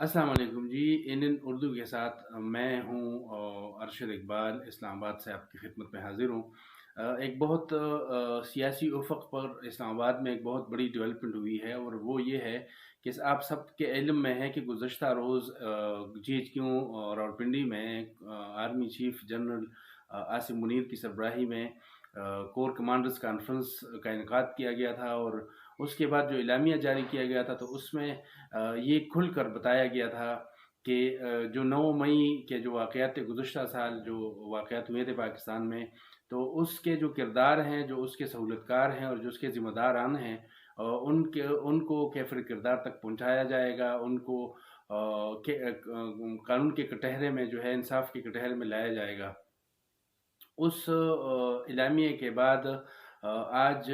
अस्सलाम वालेकुम जी। इंडियन उर्दू के साथ मैं हूँ अरशद इकबाल, इस्लामाबाद से आपकी खिदमत में हाज़िर हूँ। एक बहुत सियासी उफ़क़ पर इस्लामाबाद में एक बहुत बड़ी डेवलपमेंट हुई है, और वो ये है कि आप सब के इल्म में है कि गुज़श्ता रोज़ GHQ रावलपिंडी में army chief general Asim Munir की सरबराही में कोर कमांडर्स कॉन्फ्रेंस का इनेकाद किया गया था। और उसके बाद जो एलामिया जारी किया गया था, तो उसमें ये खुलकर बताया गया था कि जो 9 मई के जो वाक़यात थे, गुज़श्ता साल जो वाक़यात हुए थे पाकिस्तान में, तो उसके जो किरदार हैं, जो उसके सहूलतकार हैं और जो उसके ज़िम्मेदारान हैं, उनको कैफ़िर किरदार तक पहुँचाया जाएगा। उनको कानून के कटहरे में जो है, इंसाफ़ के कटहरे में लाया जाएगा। उस एलामिया के बाद आज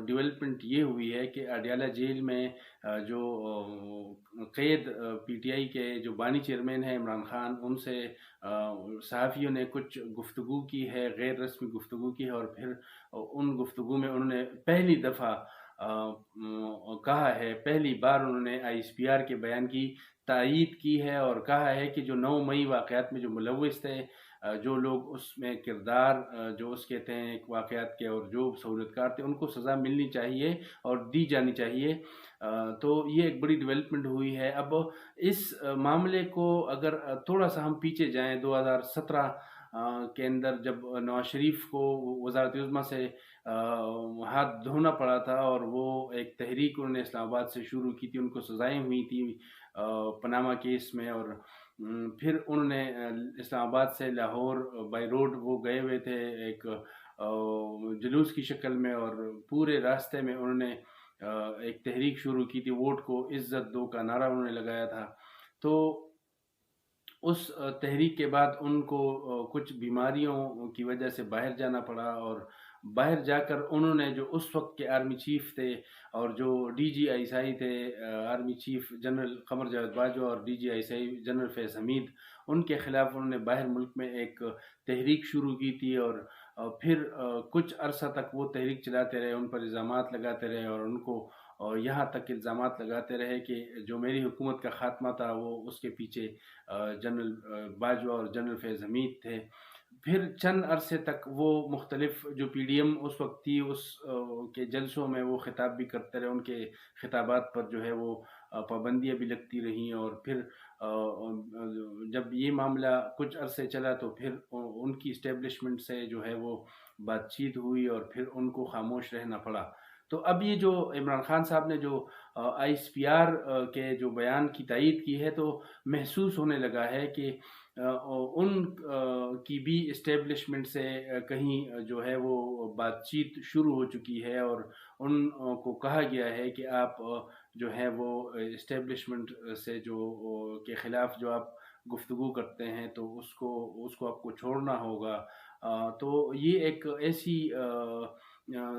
डेवलपमेंट ये हुई है कि अडयाला जेल में जो क़ैद PTI के जो बानी चेयरमैन हैं इमरान खान, उनसे सहाफ़ियों ने कुछ गुफ्तगू की है, गैर रस्मी गुफ्तगू की है। और फिर उन गुफ्तगू में उन्होंने पहली दफ़ा कहा है, पहली बार उन्होंने ISPR के बयान की तायीद की है, और कहा है कि जो 9 मई वाक़यात में जो मुलव्विस थे, जो लोग उसमें किरदार जो उसके थे एक वाक़यात के, और जो सहूलतकार थे, उनको सज़ा मिलनी चाहिए और दी जानी चाहिए। तो ये एक बड़ी डेवलपमेंट हुई है। अब इस मामले को अगर थोड़ा सा हम पीछे जाएं, 2017 के अंदर जब नवाज शरीफ को वज़ारत उज़्मा से हाथ धोना पड़ा था, और वो एक तहरीक उन्होंने इस्लामाबाद से शुरू की थी, उनको सज़ाएं हुई थी पनामा केस में। और फिर उन्होंने इस्लामाबाद से लाहौर बाई रोड वो गए हुए थे एक जुलूस की शक्ल में, और पूरे रास्ते में उन्होंने एक तहरीक शुरू की थी, वोट को इज़्ज़त दो का नारा उन्होंने लगाया था। तो उस तहरीक के बाद उनको कुछ बीमारियों की वजह से बाहर जाना पड़ा, और बाहर जाकर उन्होंने जो उस वक्त के आर्मी चीफ थे, और जो DGI थे, army chief general Qamar Javed Bajwa और DGI जनरल फैज़ हमीद, उनके ख़िलाफ़ उन्होंने बाहर मुल्क में एक तहरीक शुरू की थी। और फिर कुछ अरसा तक वो तहरीक चलाते रहे, उन पर इल्ज़ामात लगाते रहे, और उनको और यहाँ तक इल्ज़ामात लगाते रहे कि जो मेरी हुकूमत का ख़ात्मा था, वो उसके पीछे जनरल बाजवा और जनरल फैज़ हमीद थे। फिर चंद अरसे तक वो मुख्तलिफ जो PDM उस वक्त थी, उस के जलसों में वो ख़िताब भी करते रहे, उनके ख़िताबात पर जो है वो पाबंदियाँ भी लगती रहीं। और फिर जब ये मामला कुछ अरसे चला, तो फिर उनकी इस्टेब्लिशमेंट से जो है वो बातचीत हुई, और फिर उनको खामोश रहना पड़ा। तो अब ये जो इमरान खान साहब ने जो ISPR के जो बयान की तायीद की है, तो महसूस होने लगा है कि उन की भी इस्टेब्लिशमेंट से कहीं जो है वो बातचीत शुरू हो चुकी है, और उन को कहा गया है कि आप जो है वो इस्टेब्लिशमेंट से जो के ख़िलाफ़ जो आप गुफ्तगू करते हैं, तो उसको उसको आपको छोड़ना होगा। तो ये एक ऐसी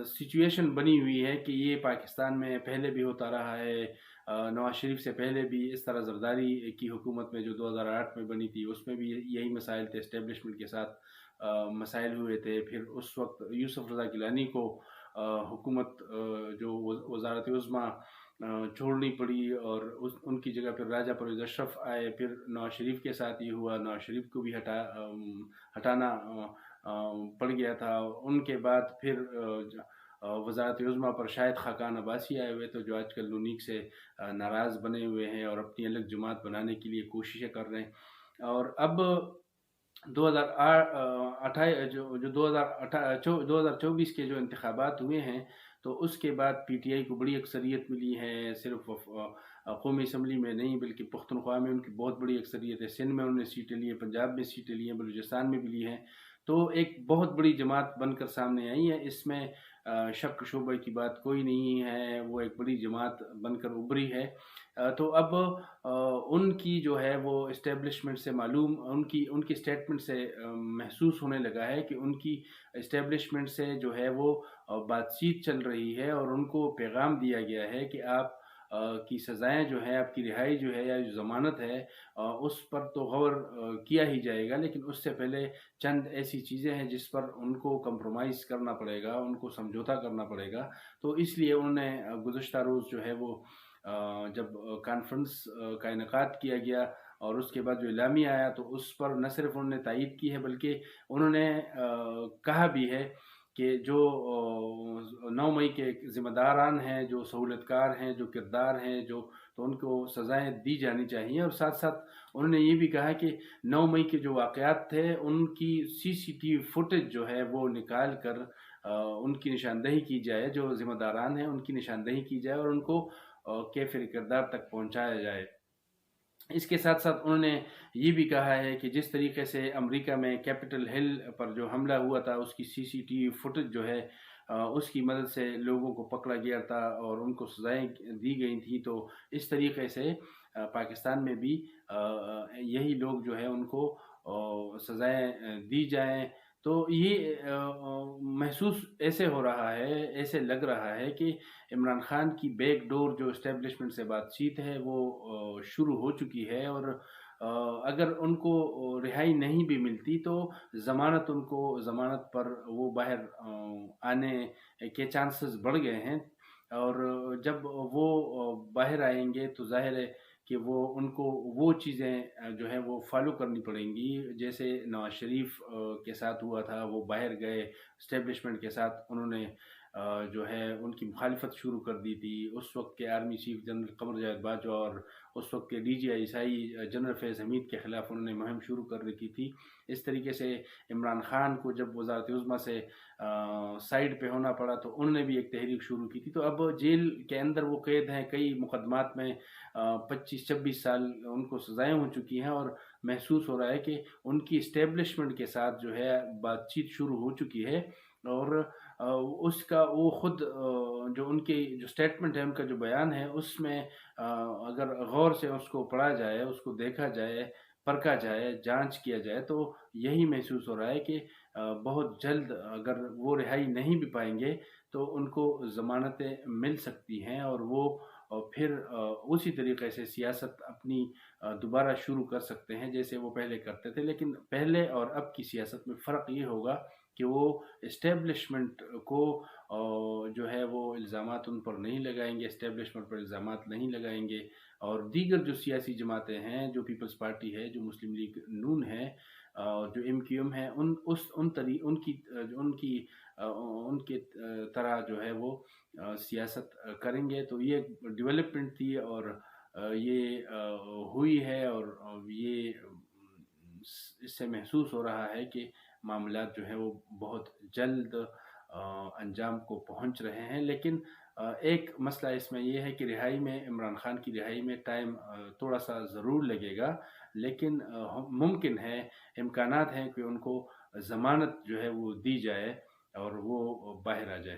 सिचुएशन बनी हुई है कि ये पाकिस्तान में पहले भी होता रहा है। नवाज शरीफ से पहले भी इस तरह जरदारी की हुकूमत में जो 2008 में बनी थी, उसमें भी यही मसाइल थे, इस्टेब्लिशमेंट के साथ मसाइल हुए थे। फिर उस वक्त यूसुफ रज़ा गिलानी को हुकूमत जो वज़ारत उज़्मा छोड़नी पड़ी, और उनकी जगह पर राजा परवेज़ अशरफ आए। फिर नवाज शरीफ के साथ ये हुआ, नवाज शरीफ को भी हटाना पड़ गया था। उनके बाद फिर वज़ारत उज़्मा पर शायद ख़ाक़ान अब्बासी आए हुए, तो जो आजकल नूनीक से नाराज़ बने हुए हैं और अपनी अलग जमात बनाने के लिए कोशिशें कर रहे हैं। और अब 2024 के जो इंतखाबात हुए हैं, तो उसके बाद PTI को बड़ी अक्सरियत मिली है। सिर्फ कौमी असम्बली में नहीं, बल्कि पख्तूनख्वा में उनकी बहुत बड़ी अक्सरियत है। सिंध में उन्होंने सीटें ली हैं, पंजाब में सीटें ली हैं, बलूचिस्तान में भी ली हैं। तो एक बहुत बड़ी जमात बनकर सामने आई है। इसमें शक शुबे की बात कोई नहीं है, वो एक बड़ी जमात बनकर उभरी है। तो अब उनकी जो है वो इस्टेब्लिशमेंट से मालूम, उनकी उनकी स्टेटमेंट से महसूस होने लगा है कि उनकी इस्टेब्लिशमेंट से जो है वो बातचीत चल रही है, और उनको पैगाम दिया गया है कि आप की सज़ाएँ जो हैं, आपकी रिहाई जो है, या जो ज़मानत है, उस पर तो गौर किया ही जाएगा, लेकिन उससे पहले चंद ऐसी चीज़ें हैं जिस पर उनको कंप्रोमाइज़ करना पड़ेगा, उनको समझौता करना पड़ेगा। तो इसलिए उन्होंने गुज़श्ता रोज़ जो है वो جب کانفرنس کا انعقاد کیا گیا اور اس کے بعد جو اعلامیہ آیا تو اس پر نہ صرف انہوں نے تائید کی ہے بلکہ انہوں نے کہا بھی ہے کہ جو 9 مئی کے ذمہ داران ہیں، جو سہولت کار ہیں، جو کردار ہیں، تو ان کو سزائیں دی جانی چاہیے، اور ساتھ ساتھ انہوں نے یہ بھی کہا کہ 9 مئی کے جو واقعات تھے ان کی CCTV فوٹیج جو ہے وہ نکال کر ان کی نشاندہی کی جائے، جو ذمہ داران ہیں ان کی نشاندہی کی جائے اور ان کو کیفر کردار تک پہنچایا جائے۔ اس کے ساتھ ساتھ انہوں نے یہ بھی کہا ہے کہ جس طریقے سے امریکہ میں کیپٹل ہل پر جو حملہ ہوا تھا اس کی CCTV فوٹیج جو ہے اس کی مدد سے لوگوں کو پکڑا گیا تھا اور ان کو سزائیں دی گئی تھیں، تو اس طریقے سے پاکستان میں بھی یہی لوگ جو ہے ان کو سزائیں دی جائیں۔ تو یہ محسوس ایسے ہو رہا ہے، ایسے لگ رہا ہے کہ عمران خان کی بیک ڈور جو اسٹیبلشمنٹ سے بات چیت ہے وہ شروع ہو چکی ہے، اور اگر ان کو رہائی نہیں بھی ملتی تو ضمانت پر وہ باہر آنے کے چانسز بڑھ گئے ہیں، اور جب وہ باہر آئیں گے تو ظاہر ہے کہ ان کو وہ چیزیں جو ہیں وہ فالو کرنی پڑیں گی، جیسے نواز شریف کے ساتھ ہوا تھا، وہ باہر گئے اسٹیبلشمنٹ کے ساتھ، انہوں نے جو ہے ان کی مخالفت شروع کر دی تھی۔ اس وقت کے army chief general Qamar Javed Bajwa اور اس وقت کے DGI جنرل فیض حمید کے خلاف انہوں نے مہم شروع کر رکھی تھی۔ اس طریقے سے عمران خان کو جب وزارت عظمیٰ سے سائیڈ پہ ہونا پڑا تو انہوں نے بھی ایک تحریک شروع کی تھی، تو اب جیل کے اندر وہ قید ہیں، کئی مقدمات میں 25-26 سال ان کو سزائیں ہو چکی ہیں، اور محسوس ہو رہا ہے کہ ان کی اسٹیبلشمنٹ کے ساتھ جو ہے بات چیت شروع ہو چکی ہے، اور اس کا وہ خود جو ان کی جو سٹیٹمنٹ ہے، ان کا جو بیان ہے، اس میں اگر غور سے اس کو پڑھا جائے، اس کو دیکھا جائے، پرکھا جائے، جانچ کیا جائے تو یہی محسوس ہو رہا ہے کہ بہت جلد اگر وہ رہائی نہیں بھی پائیں گے تو ان کو ضمانتیں مل سکتی ہیں، اور وہ پھر اسی طریقے سے سیاست اپنی دوبارہ شروع کر سکتے ہیں جیسے وہ پہلے کرتے تھے۔ لیکن پہلے اور اب کی سیاست میں فرق یہ ہوگا کہ وہ اسٹیبلشمنٹ کو جو ہے وہ الزامات ان پر نہیں لگائیں گے، اسٹیبلشمنٹ پر الزامات نہیں لگائیں گے، اور دیگر جو سیاسی جماعتیں ہیں، جو پیپلز پارٹی ہے، جو مسلم لیگ نون ہے، جو MQM ہے، ان کی طرح جو ہے وہ سیاست کریں گے۔ تو یہ ڈیولپمنٹ تھی، اور یہ ہوئی ہے، اور یہ اس سے محسوس ہو رہا ہے کہ معاملات جو ہیں وہ بہت جلد انجام کو پہنچ رہے ہیں۔ لیکن ایک مسئلہ اس میں یہ ہے کہ عمران خان کی رہائی میں ٹائم تھوڑا سا ضرور لگے گا، لیکن ممکن ہے، امکانات ہیں کہ ان کو ضمانت جو ہے وہ دی جائے اور وہ باہر آ جائے۔